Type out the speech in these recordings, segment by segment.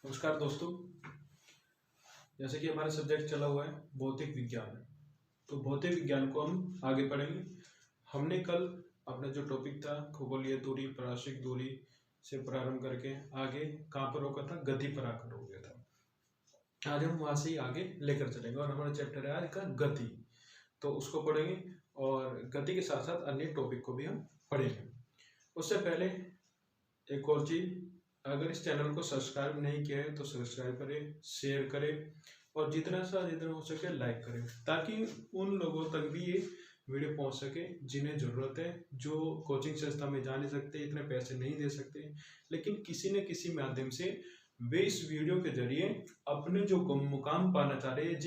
नमस्कार दोस्तों। जैसे कि हमारा सब्जेक्ट चला हुआ है भौतिक विज्ञान, तो भौतिक विज्ञान को हम आगे पढ़ेंगे। हमने कल अपना जो टॉपिक था खगोलीय दूरी, पारस्परिक दूरी से प्रारंभ करके आगे कहाँ पर रोका था, गति पर आकर रोक गया था। आज हम वहाँ से ही आगे लेकर चलेंगे और हमारा चैप्टर है आज का गति, तो उसको पढ़ेंगे और गति के साथ साथ अन्य टॉपिक को भी हम पढ़ेंगे। उससे पहले एक और चीज़, अगर इस चैनल को सब्सक्राइब नहीं किया है तो सब्सक्राइब करें, शेयर करें और जितना हो सके लाइक करें, ताकि उन लोगों तक भी ये वीडियो पहुंच सके जिन्हें ज़रूरत है, जो कोचिंग संस्था में जा नहीं सकते, इतने पैसे नहीं दे सकते, लेकिन किसी न किसी माध्यम से वे इस वीडियो के जरिए अपने जो मुकाम पाना चाह रहे हैं,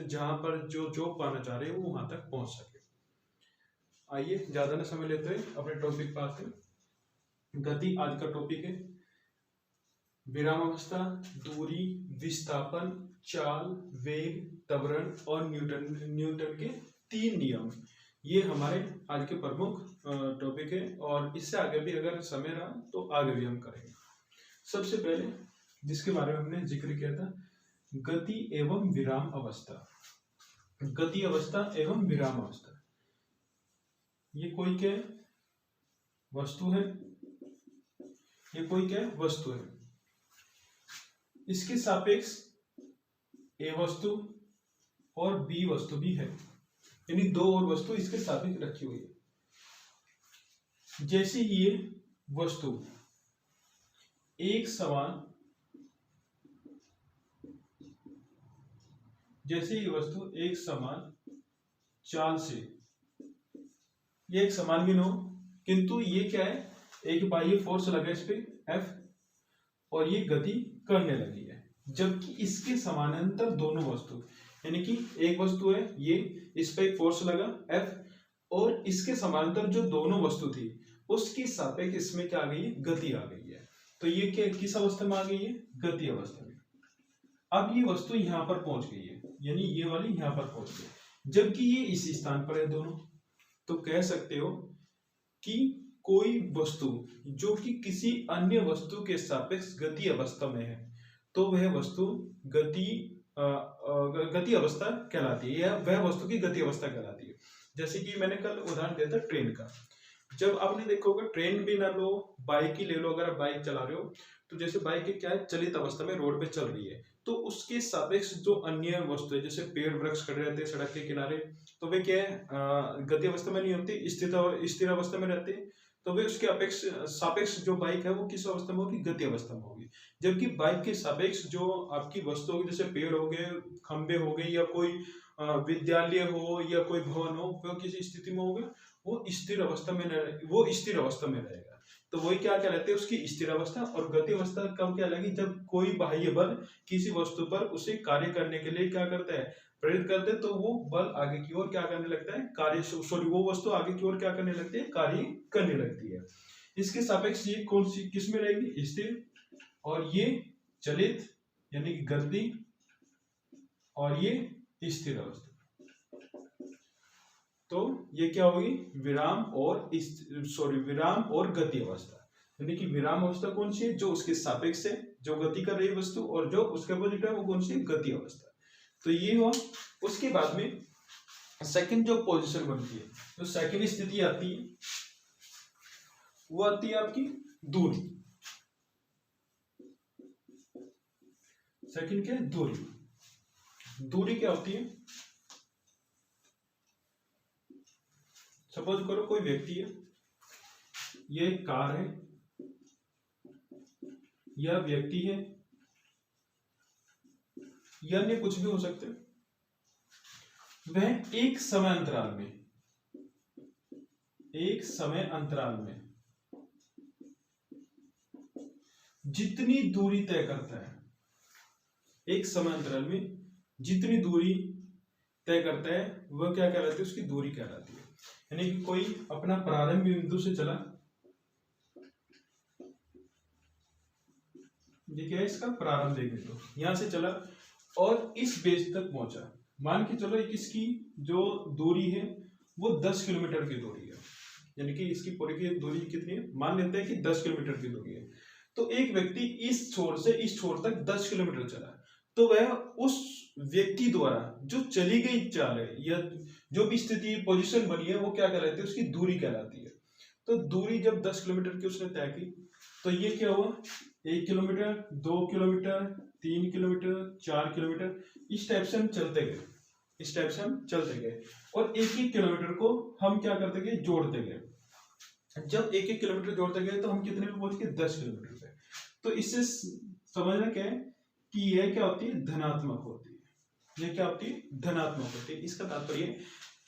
जहाँ पर जो जॉब पाना चाह रहे हैं वो वहाँ तक पहुँच सके। आइए ज़्यादा न समय लेते हुए अपने टॉपिक पर आते हैं। गति आज का टॉपिक है। विरामावस्था, दूरी, विस्थापन, चाल, वेग, त्वरण और न्यूटन के 3 नियम, ये हमारे आज के प्रमुख टॉपिक है और इससे आगे भी अगर समय रहा तो आगे भी हम करेंगे। सबसे पहले जिसके बारे में हमने जिक्र किया था, गति एवं विराम अवस्था। गति अवस्था एवं विराम अवस्था, ये कोई क्या वस्तु है, ये कोई क्या वस्तु है, इसके सापेक्ष ए वस्तु और बी वस्तु भी है, यानी दो और वस्तु इसके सापेक्ष रखी हुई है। जैसे ये वस्तु एक समान, जैसे ये वस्तु एक समान चाल से, ये एक समान भी न हो, किंतु ये क्या है, एक बाह्य फोर्स लगा इस पे F और ये गति करने लगी है, जबकि इसके समानांतर दोनों वस्तु, यानी कि एक वस्तु है ये, इस पे एक फोर्स लगा F और इसके समानांतर जो दोनों वस्तु थी उसके सापेक्ष इसमें क्या आ गई है, गति आ गई है। तो ये क्या किस अवस्था में आ गई है, गति अवस्था में। अब ये वस्तु यहाँ पर पहुंच गई है, यानी ये वाली यहाँ पर पहुंच गई, जबकि ये इसी स्थान पर है दोनों। तो कह सकते हो कि कोई वस्तु जो कि किसी अन्य वस्तु के सापेक्ष गति अवस्था में है तो वह वस्तु गति अवस्था कहलाती है, या वह वस्तु की गति अवस्था कहलाती है। जैसे कि मैंने कल उदाहरण दिया था ट्रेन का। जब आपने देखा होगा, ट्रेन भी ना लो, बाइक ही ले लो, अगर आप बाइक चला रहे हो तो जैसे बाइक क्या है, चलित अवस्था में रोड पे चल रही है, तो उसके सापेक्ष जो अन्य वस्तु है, जैसे पेड़ वृक्ष खड़े रहते हैं सड़क के किनारे, तो वे क्या है, गति अवस्था में नहीं होती, स्थिर अवस्था में रहते हैं, तो वे उसके अपेक्ष सापेक्ष जो बाइक है वो किस अवस्था में होगी, गति अवस्था में होगी। जबकि बाइक के सापेक्ष जो आपकी वस्तु होगी, जैसे पेड़ हो गए, खंबे हो गए, या कोई विद्यालय हो या कोई भवन हो, वो किसी स्थिति में होगा, वो स्थिर अवस्था में रहेगा। तो वही क्या कहलाते हैं, उसकी स्थिर अवस्था। और गति अवस्था कब क्या लगी, जब कोई बाह्य बल किसी वस्तु पर उसे कार्य करने के लिए क्या करता है, प्रेरित करते हैं, तो वो बल आगे की ओर क्या करने लगता है, वो वस्तु आगे की ओर क्या करने लगती है, कार्य करने लगती है। इसके सापेक्ष ये कौन सी किस में रहेगी, स्थिर, और ये चलित यानी कि गति, और ये स्थिर अवस्था। तो ये क्या होगी, विराम और गति अवस्था। यानी कि विराम अवस्था कौन सी है, जो उसके सापेक्ष है, जो गति कर रही है वस्तु, और जो उसके अपोजिट है वो कौन सी है, गति अवस्था। तो ये हुआ। उसके बाद में सेकंड जो पोजीशन बनती है, जो सेकंड स्थिति आती है, वो आती है आपकी दूरी। सेकंड क्या है, दूरी। दूरी क्या होती है, सपोज करो कोई व्यक्ति है, ये कार है, यह व्यक्ति है, या अन्य कुछ भी हो सकते हैं, वह एक समय अंतराल में जितनी दूरी तय करता है, एक समय अंतराल में जितनी दूरी तय करता है वह क्या कहलाती है, उसकी दूरी कहलाती है। यानी कि कोई अपना प्रारंभिक बिंदु से चला, ये क्या है, इसका प्रारंभिक बिंदु, यहां से चला और इस बेस तक पहुंचा। मान के चलो इसकी जो दूरी है वो 10 किलोमीटर की दूरी है, यानी कि इसकी पूरी की दूरी कितनी है, मान लेते हैं कि 10 किलोमीटर की दूरी है। तो एक व्यक्ति इस छोर से इस छोर तक 10 किलोमीटर चला, तो वह उस व्यक्ति द्वारा जो चली गई चाल है या जो भी स्थिति पोजीशन बनी है वो क्या कहलाती है, उसकी दूरी कहलाती है। तो दूरी जब 10 किलोमीटर की उसने तय की, तो ये क्या हुआ, 1 किलोमीटर, 2 किलोमीटर, 3 किलोमीटर, 4 किलोमीटर, इस टाइप से हम चलते गए, इस टाइप से हम चलते गए और एक एक किलोमीटर को हम क्या करते गए, जोड़ते गए। जब एक एक किलोमीटर जोड़ते गए तो हम कितने पे पहुंच गए, 10 किलोमीटर पे। तो इससे समझना क्या है कि यह क्या होती है, धनात्मक होती है। यह क्या होती है, धनात्मक होती है। इसका तात्पर्य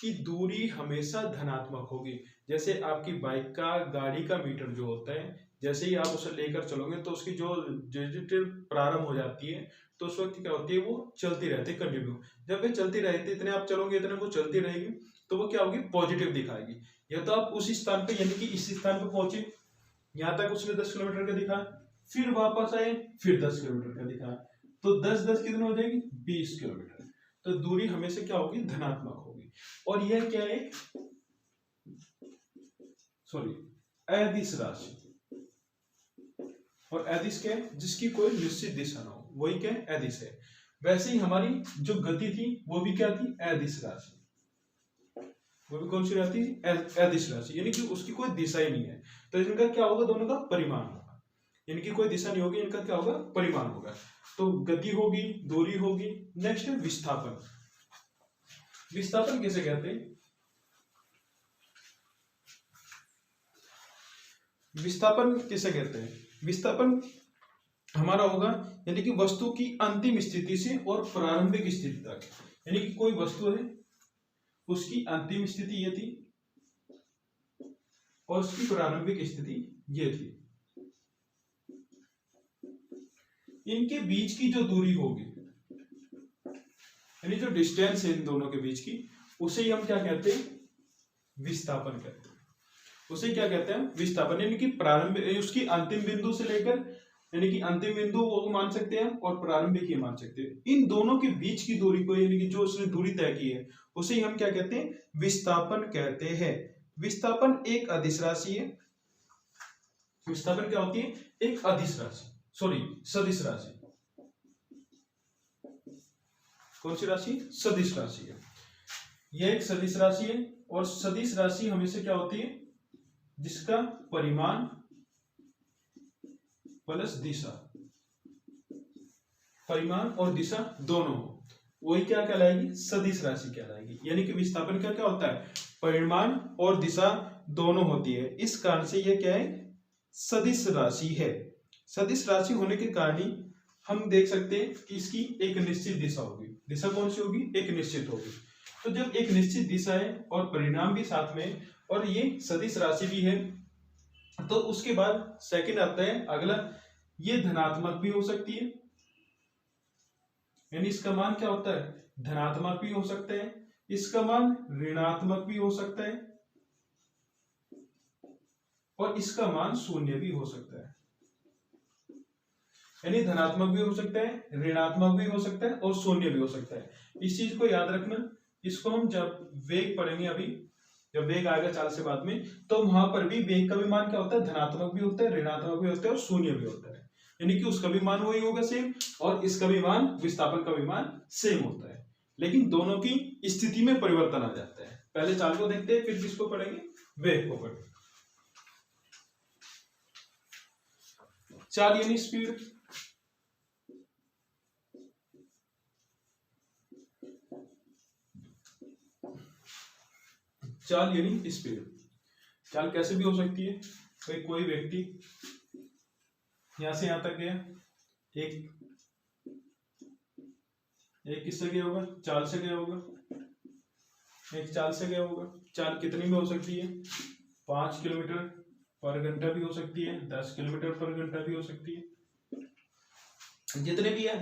कि दूरी हमेशा धनात्मक होगी। जैसे आपकी बाइक का, गाड़ी का मीटर जो होता है, जैसे ही आप उसे लेकर चलोगे तो उसकी जो डिजिटल प्रारंभ हो जाती है, तो उस वक्त क्या होती है, वो चलती रहती है कंटिन्यू। जब वे चलती रहती है, इतने आप चलोगे इतने वो चलती रहेगी, तो वो क्या होगी, पॉजिटिव दिखाएगी। या तो आप उस स्थान पे यानी कि इस स्थान पे पहुंचे, यहाँ तक उसने 10 किलोमीटर का दिखा, फिर वापस आए, फिर 10 किलोमीटर का दिखा, तो 10-10 कितने हो जाएगी, 20 किलोमीटर। तो दूरी हमेशा क्या होगी, धनात्मक होगी। और यह क्या है, सॉरी, अदिश राशि। और अदिश क्या है, जिसकी कोई निश्चित दिशा ना हो, वही क्या है, अदिश है। वैसे ही हमारी जो गति थी वो भी क्या थी, अदिश राशि। वो भी कौन सी राशि, अदिश राशि, यानी कि उसकी कोई दिशा ही नहीं है। तो इनका क्या होगा, दोनों का परिमाण होगा। इनकी कोई दिशा नहीं होगी, इनका क्या होगा, परिमाण होगा। तो गति होगी, दूरी होगी। नेक्स्ट है विस्थापन। विस्थापन किसे कहते हैं, विस्थापन किसे कहते हैं, विस्थापन हमारा होगा यानी कि वस्तु की अंतिम स्थिति से और प्रारंभिक स्थिति तक। यानी कि कोई वस्तु है, उसकी अंतिम स्थिति ये थी और उसकी प्रारंभिक स्थिति ये थी। इनके बीच की जो दूरी होगी, यानी जो डिस्टेंस है इन दोनों के बीच की, उसे ही हम क्या कहते हैं, विस्थापन कहते हैं। उसे क्या कहते हैं, विस्थापन। यानी कि प्रारंभिक, उसकी अंतिम बिंदु से लेकर, यानी कि अंतिम बिंदु वो मान सकते हैं और प्रारंभिक ही मान सकते हैं। इन दोनों के बीच की दूरी को, यानी कि जो उसने दूरी तय की है, उसे ही हम क्या कहते हैं, विस्थापन कहते हैं। विस्थापन एक अदिश राशि है। विस्थापन क्या होती है, एक अदिश राशि, सॉरी सदिश राशि। कौन सी राशि, सदिश राशि है। यह एक सदिश राशि है और सदिश राशि हमेशा क्या होती है, जिसका परिमाण प्लस दिशा, परिमाण और दिशा दोनों हो, वही क्या कहलाएगी, सदिश राशि कहलाएगी। यानी कि विस्थापन का क्या होता है, परिमाण और दिशा दोनों होती है। इस कारण से यह क्या है, सदिश राशि है। सदिश राशि होने के कारण ही हम देख सकते हैं कि इसकी एक निश्चित दिशा होगी। दिशा कौन सी होगी, एक निश्चित होगी। तो जब एक निश्चित दिशा है और परिणाम भी साथ में, और ये सदिश राशि भी है, तो उसके बाद सेकंड आता है अगला, ये धनात्मक भी हो सकती है, यानी इसका मान क्या होता है, धनात्मक भी हो सकता है, इसका मान ऋणात्मक भी हो सकता है, और इसका मान शून्य भी हो सकता है। यानी धनात्मक भी हो सकता है, ऋणात्मक भी हो सकता है और शून्य भी हो सकता है। इस चीज को याद रखना। इसको हम जब वेग पढ़ेंगे, अभी जब वेग आएगा चाल से बाद में, तो वहां पर भी वेग का भी मान क्या होता है, धनात्मक भी होता है, ऋणात्मक भी होता है और शून्य भी होता है। यानी कि उसका भी मान वही होगा सेम, और इसका भी मान, विस्थापन का भी मान सेम होता है, लेकिन दोनों की स्थिति में परिवर्तन आ जाता है। पहले चाल को देखते हैं, फिर किसको पढ़ेंगे, वेग को पढ़ेंगे। चाल यानी स्पीड। चाल यानी स्पीड। चाल कैसे भी हो सकती है, कोई व्यक्ति यहां से यहां तक गया, एक किससे गया होगा, चाल से गया होगा, एक चाल से गया होगा। चाल कितनी में हो सकती है, 5 किलोमीटर पर घंटा भी हो सकती है, 10 किलोमीटर पर घंटा भी हो सकती है, जितने भी है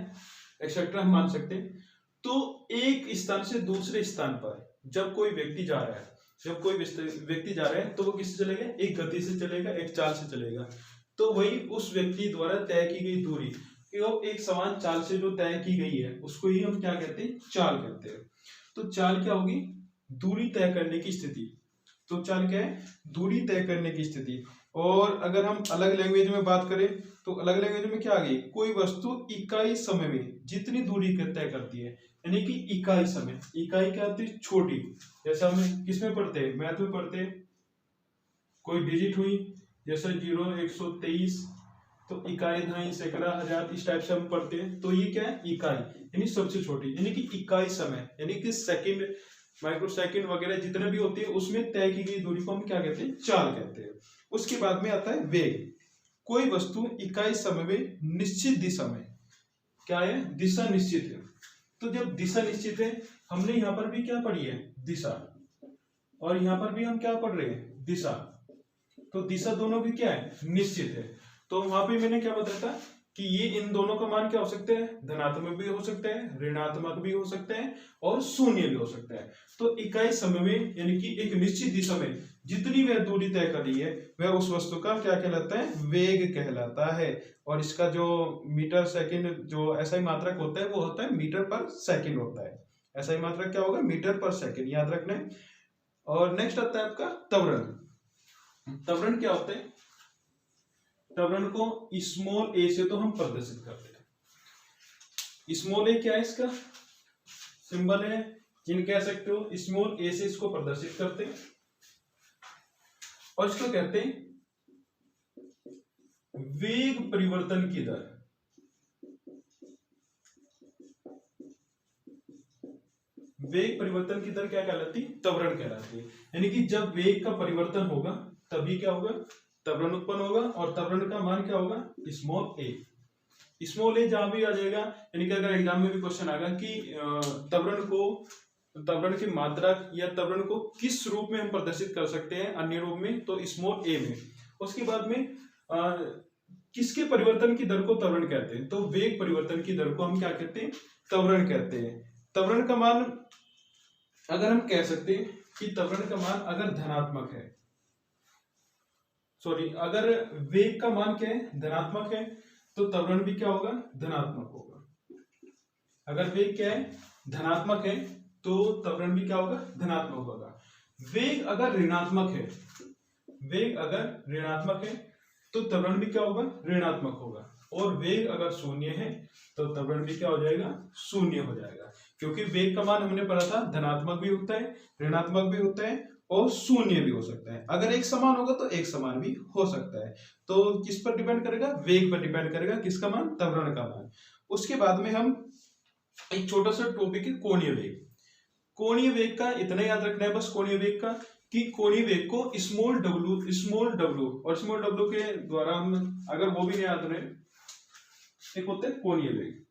एक्सेट्रा हम मान सकते हैं। तो एक स्थान से दूसरे स्थान पर जब कोई व्यक्ति जा रहा है, तो वो किससे चलेगा, एक गति से चलेगा, एक चाल से चलेगा। तो वही उस व्यक्ति द्वारा तय की गई दूरी, एक समान चाल से जो तय की गई है, उसको ही हम क्या कहते हैं, चाल कहते हैं। तो चाल क्या होगी, दूरी तय करने की स्थिति। तो चाल क्या है, दूरी तय करने की स्थिति। और अगर हम अलग लैंग्वेज में बात करें तो अलग लैंग्वेज में क्या आ गई, कोई वस्तु इकाई समय में जितनी दूरी तय करती है, यानी कि इकाई समय। इकाई क्या होती है, छोटी। जैसे हम किसमें पढ़ते हैं, मैथ में पढ़ते हैं, कोई डिजिट हुई जैसे 0, 123, तो इकाई, दहाई, सैकड़ा, हजार, इस टाइप से हम पढ़ते हैं। तो ये क्या है, इकाई, यानी सबसे छोटी, यानी कि इकाई समय, यानी कि सेकंड, माइक्रो सेकंड वगैरह जितने भी होते हैं उसमें तय की गई दूरी को हम क्या कहते हैं, चाल कहते हैं। उसके बाद में आता है वेग। कोई वस्तु इकाई समय में निश्चित दिशा में, क्या है, दिशा निश्चित है। तो जब दिशा निश्चित है, हमने यहाँ पर भी क्या पढ़ी है, दिशा, और यहाँ पर भी हम क्या पढ़ रहे हैं, दिशा। तो दिशा दोनों भी क्या है, निश्चित है। तो वहां पे मैंने क्या बताया था कि ये इन दोनों का मान क्या हो सकते हैं, धनात्मक भी हो सकते हैं, ऋणात्मक भी हो सकते हैं, और शून्य भी हो सकता है। तो इकाई समय में, यानी कि एक निश्चित दिशा में जितनी वह दूरी तय कर रही है, वह उस वस्तु का क्या कहलाता है, वेग कहलाता है। और इसका जो मीटर सेकंड जो एसआई मात्रक होता है वो होता है मीटर पर सेकंड होता है। एसआई मात्रक क्या होगा, मीटर पर सेकंड, याद रखना है। और नेक्स्ट आता है आपका त्वरण। त्वरण क्या होते हैं, त्वरण को स्मॉल ए से तो हम प्रदर्शित करते हैं। स्मॉल ए क्या है, इसका सिंबल है, जिन कह सकते हो, स्मॉल ए से इसको प्रदर्शित करते हैं, और इसको कहते हैं वेग परिवर्तन की दर। वेग परिवर्तन की दर क्या कहलाती है, त्वरण कहलाती है। यानी कि जब वेग का परिवर्तन होगा तभी क्या होगा, त्वरण उत्पन्न होगा, और त्वरण का मान क्या होगा, स्मॉल ए। स्मॉल ए जहां भी आ जाएगा, यानी कि अगर एग्जाम में भी क्वेश्चन आएगा कि त्वरण की मात्रा या त्वरण को किस रूप में हम प्रदर्शित कर सकते हैं, अन्य रूप में, तो स्मॉल ए में। उसके बाद में किसके परिवर्तन की दर को त्वरण कहते हैं, तो वेग परिवर्तन की दर को हम क्या कहते हैं, त्वरण कहते हैं। त्वरण का मान अगर हम कह सकते हैं कि त्वरण का मान अगर धनात्मक है, सॉरी, अगर वेग का मान क्या है, धनात्मक है, तो त्वरण भी क्या होगा, धनात्मक होगा। अगर वेग क्या है, धनात्मक है, तो त्वरण भी क्या होगा, धनात्मक होगा। वेग अगर ऋणात्मक है, वेग अगर ऋणात्मक है तो त्वरण भी क्या होगा, ऋणात्मक होगा। और वेग अगर शून्य है तो त्वरण भी क्या हो जाएगा, शून्य हो जाएगा। क्योंकि वेग का मान हमने पढ़ा था धनात्मक भी होता है, ऋणात्मक भी होता है, और शून्य भी हो सकता है। अगर एक समान होगा तो एक समान भी हो सकता है। तो किस पर डिपेंड करेगा, वेग पर डिपेंड करेगा, किसका मान, त्वरण का मान। उसके बाद में हम एक छोटा सा टॉपिक है कोणीय वेग। कोणीय वेग का इतना याद रखना है बस, कोणीय वेग का, कि कोणीय वेग को स्मॉल डब्ल्यू और स्मॉल डब्ल्यू के द्वारा हम, अगर वो भी नहीं याद रहे, एक होता है कोणीय वेग,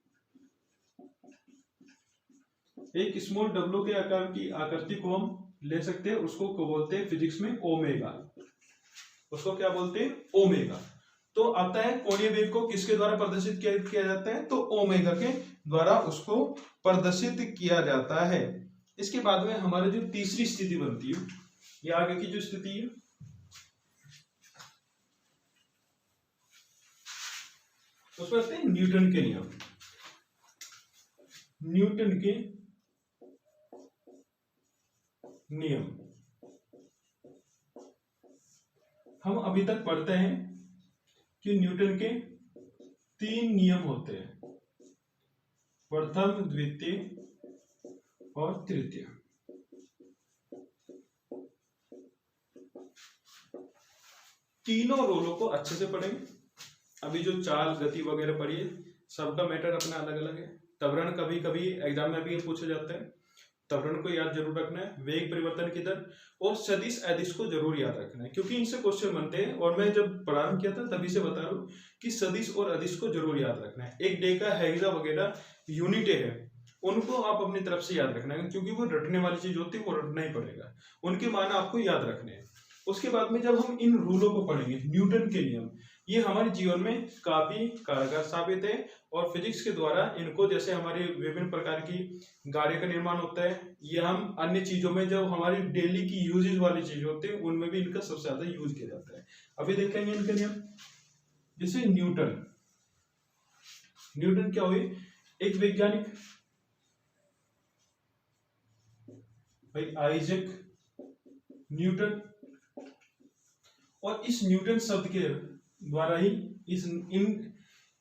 एक स्मॉल डब्ल्यू के आकार की आकृति को हम ले सकते हैं, उसको बोलते हैं फिजिक्स में ओमेगा। उसको क्या बोलते हैं, ओमेगा। तो आता है कोणीय वेग को किसके द्वारा प्रदर्शित किया जाता है, तो ओमेगा के द्वारा उसको प्रदर्शित किया जाता है। इसके बाद में हमारी जो तीसरी स्थिति बनती है, ये आगे की जो स्थिति है, उसमें आते हैं न्यूटन के नियम। न्यूटन के नियम हम अभी तक पढ़ते हैं कि न्यूटन के 3 नियम होते हैं, प्रथम, द्वितीय और तृतीय। तीनों रोलों को अच्छे से पढ़ेंगे। अभी जो चाल, गति वगैरह पढ़िए, सबका मैटर अपना अलग अलग है। त्वरण कभी कभी एग्जाम में भी पूछा जाता है, त्वरण को याद जरूर रखना है, वेग परिवर्तन की दर और सदिश अदिश को जरूर याद रखना है, क्योंकि इनसे क्वेश्चन बनते हैं। और मैं जब प्रारंभ किया था तभी से बता रहा हूँ कि सदिश और अदिश को जरूर याद रखना है। एक डेका, हेक्सा वगैरह यूनिटें है, उनको आप अपनी तरफ से याद रखना है, क्योंकि वो रटने वाली चीज होती है, वो रटना ही पड़ेगा, उनके मान आपको याद रखने हैं। उसके बाद में जब हम इन रूलों को पढ़ेंगे, न्यूटन के नियम, ये हमारे जीवन में काफी कारगर साबित है। और फिजिक्स के द्वारा इनको, जैसे हमारे विभिन्न प्रकार की गाड़ी का निर्माण होता है, ये हम अन्य चीजों में, जब हमारी डेली की यूजेज वाली चीज होती है, उनमें भी इनका सबसे ज्यादा यूज किया जाता है। अभी देखेंगे इनके नियम। जैसे न्यूटन, न्यूटन क्या हुए, एक वैज्ञानिक, भाई आइजैक न्यूटन। और इस न्यूटन शब्द के द्वारा ही इस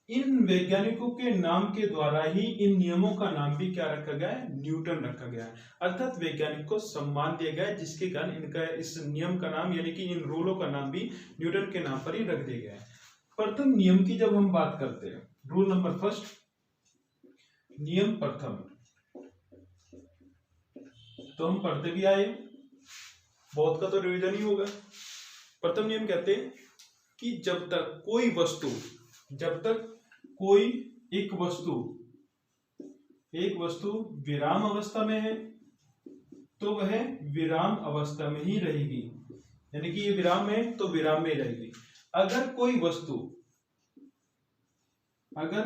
इन वैज्ञानिकों के नाम के द्वारा ही इन नियमों का नाम भी क्या रखा गया है, न्यूटन रखा गया है। अर्थात वैज्ञानिक को सम्मान दिया गया है, जिसके कारण इनका इस नियम का नाम यानी कि इन रूलों का नाम भी न्यूटन के नाम पर ही रख दिया गया है। प्रथम नियम की जब हम बात करते हैं, रूल नंबर फर्स्ट, नियम प्रथम, तो हम पढ़ते भी आए, बहुत का तो रिवीजन ही होगा। प्रथम नियम कहते हैं कि जब तक कोई एक वस्तु विराम अवस्था में है तो वह विराम अवस्था में ही रहेगी, यानी कि ये विराम है तो विराम में ही रहेगी। अगर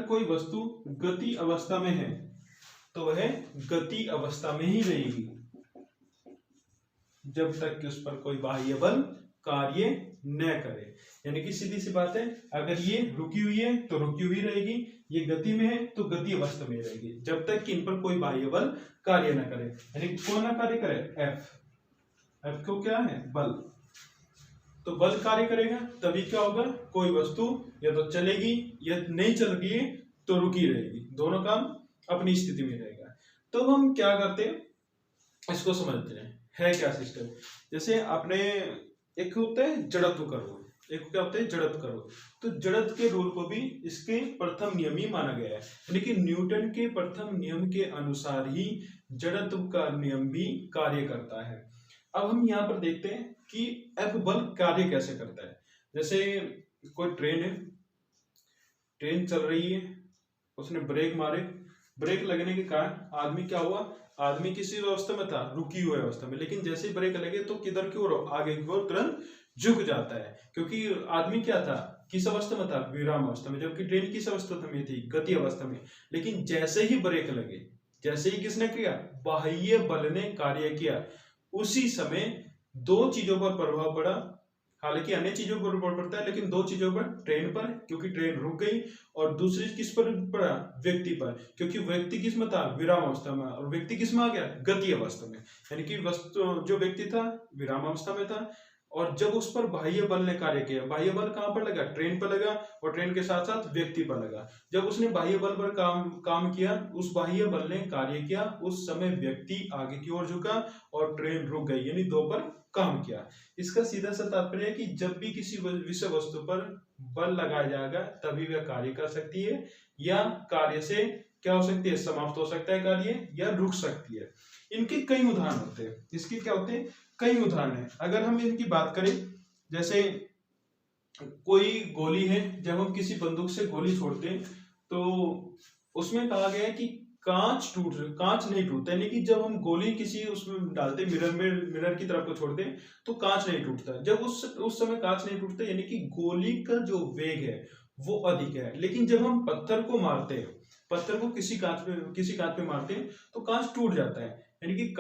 कोई वस्तु गति अवस्था में है तो वह गति अवस्था में ही रहेगी जब तक कि उस पर कोई बाह्य बल कार्य न करे। यानी कि सीधी सी बात है, अगर ये रुकी हुई है तो रुकी हुई रहेगी, ये गति में है तो गति अवस्था में रहेगी जब तक कि इन पर कोई बाह्य बल कार्य न करे। यानी कौन ना कार्य करे, एफ को क्या है, बल। तो बल कार्य करेगा तभी क्या होगा, कोई वस्तु या तो चलेगी या नहीं चल रही है तो रुकी रहेगी, दोनों काम अपनी स्थिति में रहेगा। तो हम क्या करते हैं, इसको समझते हैं क्या सिस्टम। जैसे आपने एक होता है जड़त्व करो, एक क्या होता है जड़त्व करो, तो जड़त्व के रूल को भी इसके प्रथम नियम ही माना गया है। यानी कि न्यूटन के प्रथम नियम के अनुसार ही जड़त्व का नियम भी कार्य करता है। अब हम यहाँ पर देखते हैं कि एफ बल कार्य कैसे करता है। जैसे कोई ट्रेन है, ट्रेन चल रही है, उसने ब्रेक मारे, ब्रेक लगने के कारण आदमी क्या हुआ, आदमी किसी अवस्था में था, रुकी हुई अवस्था में, लेकिन जैसे ही ब्रेक लगे तो किधर की ओर, आगे की ओर तुरंत झुक जाता है, क्योंकि आदमी क्या था, किस अवस्था में था, विराम अवस्था में, जबकि ट्रेन किस अवस्था में थी, गति अवस्था में। लेकिन जैसे ही ब्रेक लगे, जैसे ही किसने किया, बाह्य बल ने कार्य किया, उसी समय दो चीजों पर प्रभाव पड़ा। हालांकि अन्य चीजों पर प्रभाव पड़ता है, लेकिन दो चीजों पर, ट्रेन पर क्योंकि ट्रेन रुक गई, और दूसरी किस पर पड़ा, व्यक्ति पर, क्योंकि व्यक्ति किस में था, विराम अवस्था में, और व्यक्ति किस में आ गया, गति अवस्था में। यानी कि वस्तु जो व्यक्ति था विराम अवस्था में था, और जब उस पर बाह्य बल ने कार्य किया, बाह्य बल कहां पर लगा, ट्रेन पर लगा, और ट्रेन के साथ साथ व्यक्ति पर लगा। जब उसने बाह्य बल पर काम किया, उस बाह्य बल ने कार्य किया, उस समय व्यक्ति आगे की ओर झुका और ट्रेन रुक गई, यानी दो पर काम किया। इसका सीधा सा तात्पर्य है कि जब भी किसी विषय वस्तु पर बल लगाया जाएगा तभी वह कार्य कर सकती है, या कार्य से क्या हो सकती है, समाप्त हो सकता है कार्य, या रुक सकती है। इनके कई उदाहरण होते हैं, इसके क्या होते हैं, कई उदाहरण है। अगर हम इनकी बात करें, जैसे कोई गोली है, जब हम किसी बंदूक से गोली छोड़ते हैं तो उसमें कहा गया है कि कांच नहीं टूटता, यानी कि जब हम गोली किसी उसमें डालते, मिरर की तरफ को छोड़ते हैं तो कांच नहीं टूटता। जब उस समय कांच नहीं टूटता, यानी कि गोली का जो वेग है वो अधिक है। लेकिन जब हम पत्थर को मारते हैं, पत्थर को किसी कांच पे मारते हैं तो कांच टूट जाता है, यानी कि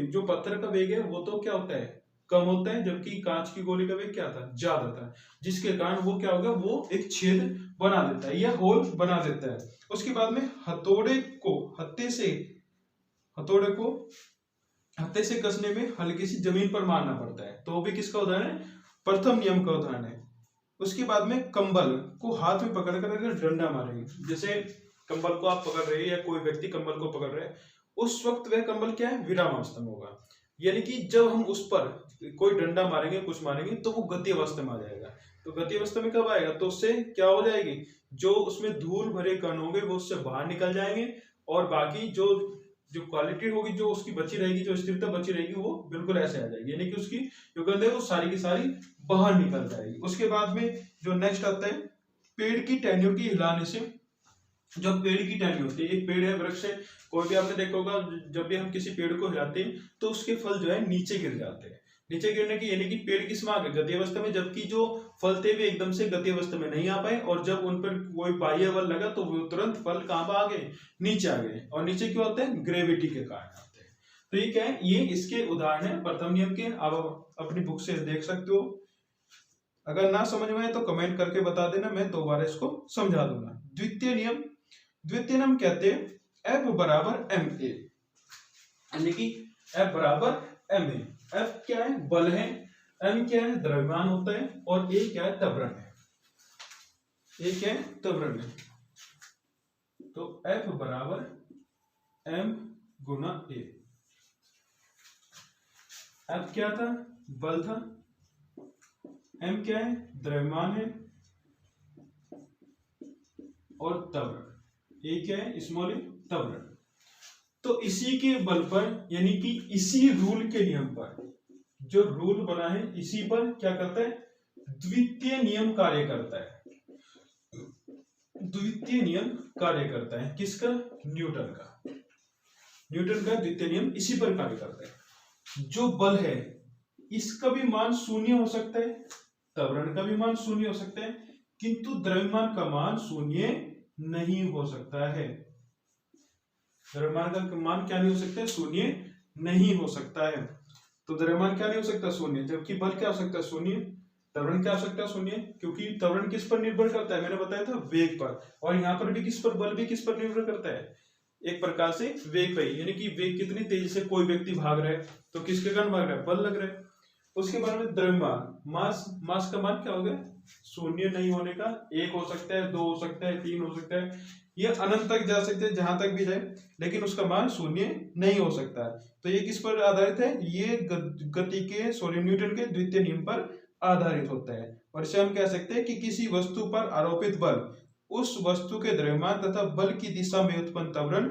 जो पत्थर का वेग है वो तो क्या होता है, कम होता है, जबकि कांच की गोली का वेग क्या था, ज्यादा था, जिसके कारण वो क्या होगा, वो एक छेद बना देता है या होल बना देता है। उसके बाद में हथौड़े से कसने में हल्की सी जमीन पर मारना पड़ता है, तो वो भी किसका उदाहरण है, प्रथम नियम का उदाहरण है। उसके बाद में कंबल को हाथ में पकड़कर अगर डंडा मारेंगे, जैसे कंबल को आप पकड़ रहे हैं या कोई व्यक्ति कंबल को पकड़ रहे हैं, उस वक्त वह कंबल क्या है, विराम अवस्था में होगा। यानी कि जब हम उस पर कोई डंडा मारेंगे, कुछ मारेंगे, तो वो गति अवस्था में आ जाएगा। तो गति अवस्था में कब आएगा, तो उससे क्या हो जाएगी, जो उसमें धूल भरे कण होंगे वो उससे बाहर निकल जाएंगे, और बाकी जो क्वालिटी होगी, जो उसकी बची रहेगी, जो स्थिरता बची रहेगी, वो बिल्कुल ऐसे आ जाएगी, यानी कि उसकी जो गंध है वो सारी की सारी बाहर निकल जाएगी। उसके बाद में जो नेक्स्ट आता है, पेड़ की टहनियों की हिलाने से, जो पेड़ की टहनी होती है, एक पेड़ है, वृक्ष है, कोई भी आपने देखा होगा, जब भी हम किसी पेड़ को हिलाते हैं तो उसके फल जो है नीचे गिर जाते हैं। नीचे गिरने की यानी कि पेड़ किस में आ गए, गति अवस्था में, जबकि जो फल थे भी एकदम से गति अवस्था में नहीं आ पाए, और जब उन पर कोई बाह्य बल लगा तो वो तुरंत फल कहां पर आ गए, नीचे आ गए। और नीचे क्यों होते हैं, ग्रेविटी के कारण आते हैं। तो ये क्या है, ये इसके उदाहरण है प्रथम नियम के, आप अपनी बुक से देख सकते हो। अगर ना समझ में आए तो कमेंट करके बता देना, मैं दोबारा इसको समझा दूंगा। द्वितीय नियम कहते हैं F बराबर एम ए, यानी कि F बराबर एम ए। F क्या है, बल है, एम क्या है, द्रव्यमान होता है, और ए क्या है, त्वरण है। ए क्या है, त्वरण है। तो एफ बराबर एम गुना ए। एफ क्या था, बल था, एम क्या है, द्रव्यमान है, और त्वरण ए क्या है, स्मॉल ए, त्वरण। तो इसी के बल पर, यानी कि इसी रूल के नियम पर, जो रूल बना है इसी पर क्या करता है, द्वितीय नियम कार्य करता है। द्वितीय नियम कार्य करता है किसका, न्यूटन का। न्यूटन का द्वितीय नियम इसी पर कार्य करता है। जो बल है इसका भी मान शून्य हो सकता है, त्वरण का भी मान शून्य हो सकता है, किंतु द्रव्यमान का मान शून्य नहीं हो सकता है। द्रव्यमान का मान क्या नहीं हो सकता है, शून्य नहीं हो सकता है। तो द्रव्यमान क्या नहीं हो सकता, शून्य, जबकि बल क्या हो सकता है, शून्य। त्वरण क्या हो सकता है, शून्य, क्योंकि त्वरण किस पर निर्भर करता है, मैंने बताया था, वेग पर। और यहाँ पर भी किस पर, बल भी किस पर निर्भर करता है, एक प्रकार से वेग पर, यानी कि वेग कितनी तेजी से कोई व्यक्ति भाग रहा है तो किसके कारण भाग रहा है, बल लग रहा है। उसके बाद में द्रव्यमान, मास, मास का मान क्या होगा, शून्य नहीं होने का, एक हो सकता है, दो हो सकता है, तीन हो सकता है, ये अनंत तक जा सकते हैं, जहां तक भी जाए, लेकिन उसका मान शून्य नहीं हो सकता है। तो ये किस पर आधारित है, ये गति के, न्यूटन के द्वितीय नियम पर आधारित होता है। और इसे हम कह सकते हैं कि किसी वस्तु पर आरोपित बल उस वस्तु के द्रव्यमान तथा बल की दिशा में उत्पन्न त्वरण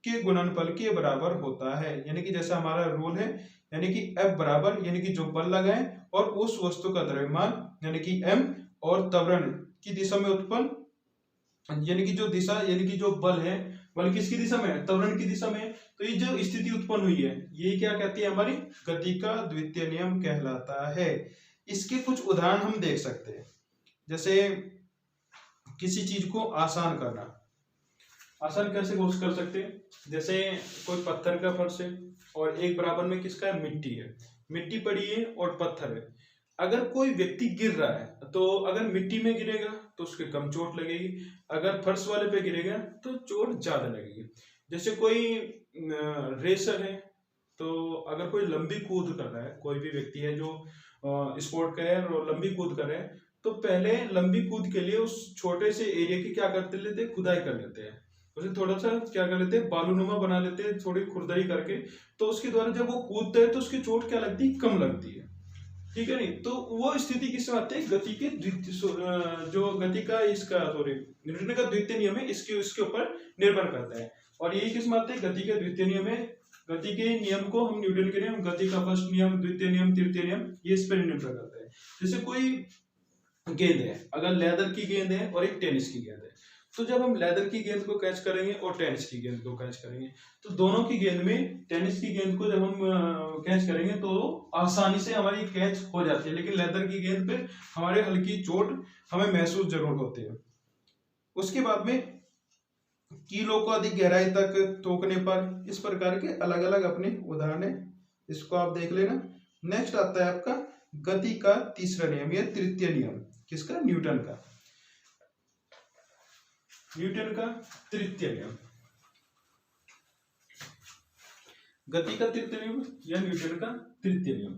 के गुणनफल के बराबर होता है। यानी कि जैसा हमारा रूल है, यानी कि F बराबर, यानी कि जो बल लगा है और उस वस्तु का द्रव्यमान यानी कि m, और त्वरण की दिशा में उत्पन्न, यानी कि जो दिशा, यानी कि जो बल है, बल किसकी दिशा में है, त्वरण की दिशा में। तो ये जो स्थिति उत्पन्न हुई है, ये क्या कहती है, हमारी गति का द्वितीय नियम कहलाता है। इसके कुछ उदाहरण हम देख सकते हैं, जैसे किसी चीज को आसान करना। आसान कैसे कर सकते हैं, जैसे कोई पत्थर का फर्श है और एक बराबर में किसका है, मिट्टी है, मिट्टी पड़ी है और पत्थर है। अगर कोई व्यक्ति गिर रहा है तो अगर मिट्टी में गिरेगा तो उसके कम चोट लगेगी, अगर फर्श वाले पे गिरेगा तो चोट ज्यादा लगेगी। जैसे कोई रेसर है, तो अगर कोई लंबी कूद कर रहा है, कोई भी व्यक्ति है जो स्पोर्ट का है और लंबी कूद कर रहे हैं, तो पहले लंबी कूद के लिए उस छोटे से एरिया की क्या करते लेते हैं, खुदाई कर लेते हैं, उसे थोड़ा सा क्या कर लेते हैं, बालूनुमा बना लेते हैं, थोड़ी खुरदरी करके। तो उसके द्वारा जब वो कूदता है तो उसकी चोट क्या लगती है, कम लगती है, ठीक है नहीं। तो वो स्थिति किसमें आती है, गति के जो गति का इसका न्यूटन का द्वितीय नियम है, इसके ऊपर निर्भर करता है। और यही किसमें आते हैं, गति का द्वितीय नियम है। गति के नियम को हम न्यूटन के नियम, गति का फर्स्ट नियम, द्वितीय नियम, तृतीय नियम, ये इस पर निर्भर करता है। जैसे कोई गेंद है, अगर लेदर की गेंद है और एक टेनिस की गेंद है, तो जब हम लेदर की गेंद को कैच करेंगे और टेनिस की गेंद को कैच करेंगे, तो दोनों की गेंद में, टेनिस की गेंद को जब हम कैच करेंगे तो आसानी से हमारी कैच हो जाती है, लेकिन लेदर की गेंद पे हमारे हल्की चोट हमें महसूस जरूर होती है। उसके बाद में कीलों को अधिक गहराई तक ठोकने पर, इस प्रकार के अलग अलग अपने उदाहरण है, इसको आप देख लेना। नेक्स्ट आता है आपका गति का तीसरा नियम या तृतीय नियम, किसका, न्यूटन का। न्यूटन का तृतीय नियम, गति का तृतीय नियम या न्यूटन का तृतीय नियम।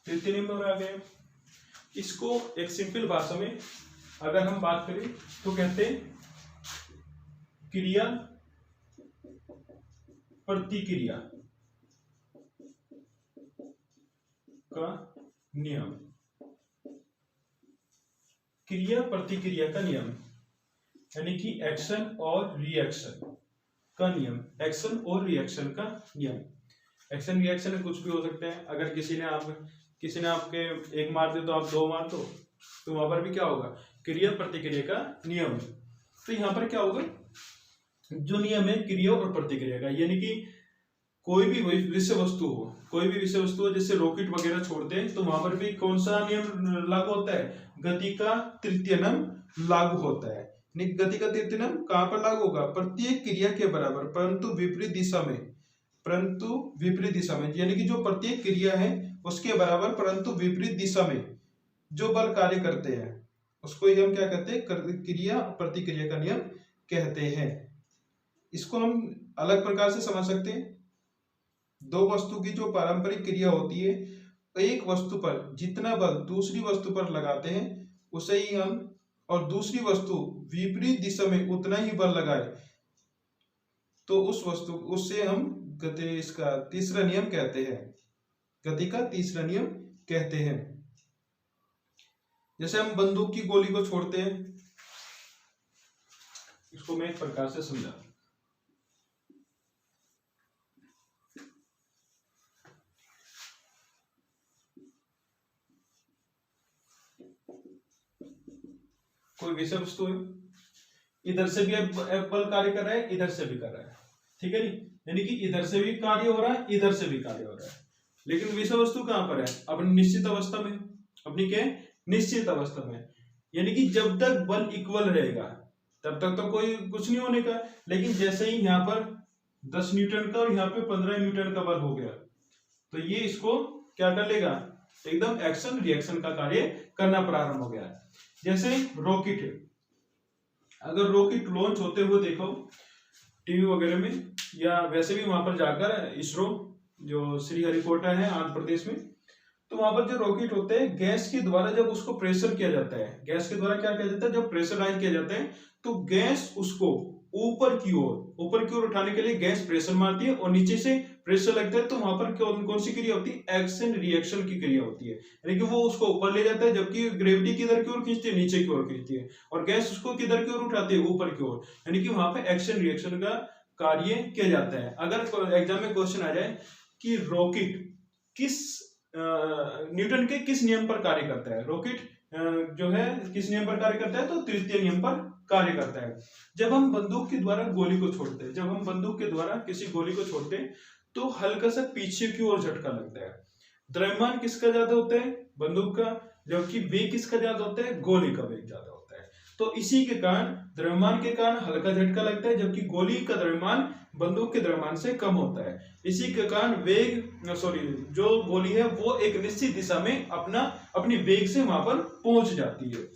तृतीय नियम में आ गए। इसको एक सिंपल भाषा में अगर हम बात करें तो कहते हैं क्रिया प्रतिक्रिया का नियम। क्रिया प्रतिक्रिया का नियम यानी कि एक्शन और रिएक्शन का नियम, एक्शन और रिएक्शन का नियम। एक्शन रिएक्शन कुछ भी हो सकता है, अगर किसी ने आपके एक मार दे तो आप दो मार दो, तो वहां पर भी क्या होगा, क्रिया प्रतिक्रिया का नियम। तो यहाँ पर क्या होगा, जो नियम है क्रिया और प्रतिक्रिया का, यानी कि कोई भी विषय वस्तु हो, जैसे रॉकेट वगैरह छोड़ते हैं, तो वहां पर भी कौन सा नियम लागू होता है, गति का तृतीय नियम लागू होता है। गति का तृतीय नियम कहां पर लागू होगा, प्रत्येक क्रिया के बराबर परंतु विपरीत दिशा में, यानी कि जो प्रत्येक क्रिया है उसके बराबर परंतु विपरीत दिशा में जो बल कार्य करते हैं उसको हम क्या कहते हैं, क्रिया प्रतिक्रिया का नियम कहते हैं। इसको हम अलग प्रकार से समझ सकते हैं। दो वस्तु की जो पारंपरिक क्रिया होती है, एक वस्तु पर जितना बल दूसरी वस्तु पर लगाते हैं उसे ही हम, और दूसरी वस्तु विपरीत दिशा में उतना ही बल लगाए तो उस वस्तु, उससे हम गति, इसका तीसरा नियम कहते हैं, गति का तीसरा नियम कहते हैं। जैसे हम बंदूक की गोली को छोड़ते हैं, इसको मैं एक प्रकार से समझा। कोई विषय वस्तु है, इधर से भी बल कार्य कर रहा है, इधर से भी कर रहा है, ठीक है नहीं, यानी कि इधर से भी कार्य हो रहा है, इधर से भी कार्य हो रहा है, लेकिन विषय वस्तु कहां पर है? अपनी निश्चित अवस्था में, अपनी क्या निश्चित अवस्था में, यानी कि जब तक बल इक्वल रहेगा तब तक तो कोई कुछ नहीं होने का। लेकिन जैसे ही यहाँ पर 10 न्यूटन का और यहाँ पे 15 न्यूटन का बल हो गया तो ये इसको क्या कर लेगा? एकदम एक्शन रिएक्शन का कार्य करना प्रारंभ हो गया। जैसे रॉकेट है, अगर रॉकेट लॉन्च होते हुए देखो टीवी वगैरह में, या वैसे भी वहां पर जाकर इसरो जो श्रीहरिकोटा है आंध्र प्रदेश में, तो वहां पर जो रॉकेट होते हैं गैस के द्वारा जब उसको प्रेशर किया जाता है, गैस के द्वारा क्या किया जाता है, जब प्रेशराइज किया जाता है तो गैस उसको ऊपर की ओर उठाने के लिए गैस प्रेशर मारती है और नीचे से प्रेशर लगता है, तो वहां पर कौन सी क्रिया होती है? एक्शन रिएक्शन की क्रिया होती है, यानी कि वो उसको ऊपर ले जाता है, जबकि ग्रेविटी किधर की ओर खींचती है? नीचे की ओर खींचती है, और गैस उसको किधर की ओर उठाती है? ऊपर की ओर, यानी कि वहां पे एक्शन रिएक्शन का कार्य किया जाता है। अगर एग्जाम में क्वेश्चन आ जाए कि रॉकेट किस न्यूटन के किस नियम पर कार्य करता है, रॉकेट जो है किस नियम पर कार्य करता है, तो तृतीय नियम पर कार्य करता है। जब हम बंदूक के द्वारा गोली को छोड़ते हैं, जब हम बंदूक के द्वारा किसी गोली को छोड़ते हैं तो हल्का सा पीछे की ओर झटका लगता है। द्रव्यमान किसका ज्यादा होता है? बंदूक का, जबकि वेग किसका ज्यादा होता है? गोली का वेग ज्यादा होता है। तो इसी के कारण द्रव्यमान के कारण हल्का झटका लगता है, जबकि गोली का द्रव्यमान बंदूक के द्रव्यमान से कम होता है। इसी के कारण जो गोली है वो एक निश्चित दिशा में अपनी वेग से वहां पर पहुंच जाती है।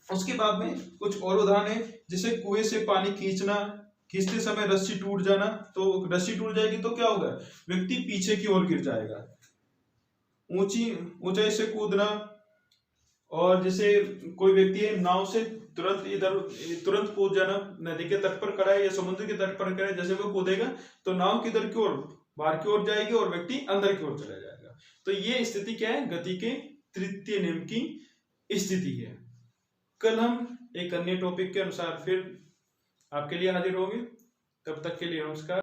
उसके बाद में कुछ और उदाहरण है, जैसे कुएं से पानी खींचते समय रस्सी टूट जाना, तो रस्सी टूट जाएगी तो क्या होगा? व्यक्ति पीछे की ओर गिर जाएगा। ऊंचाई से कूदना, और जैसे कोई व्यक्ति है नाव से तुरंत कूद जाना, नदी के तट पर खड़ा है या समुद्र के तट पर खड़ा है, जैसे वो कूदेगा तो नाव किधर की ओर? बाहर की ओर जाएगी और व्यक्ति अंदर की ओर चला जाएगा। तो ये स्थिति क्या है? गति के तृतीय नियम की स्थिति है। कल हम एक अन्य टॉपिक के अनुसार फिर आपके लिए हाजिर होंगे, तब तक के लिए नमस्कार।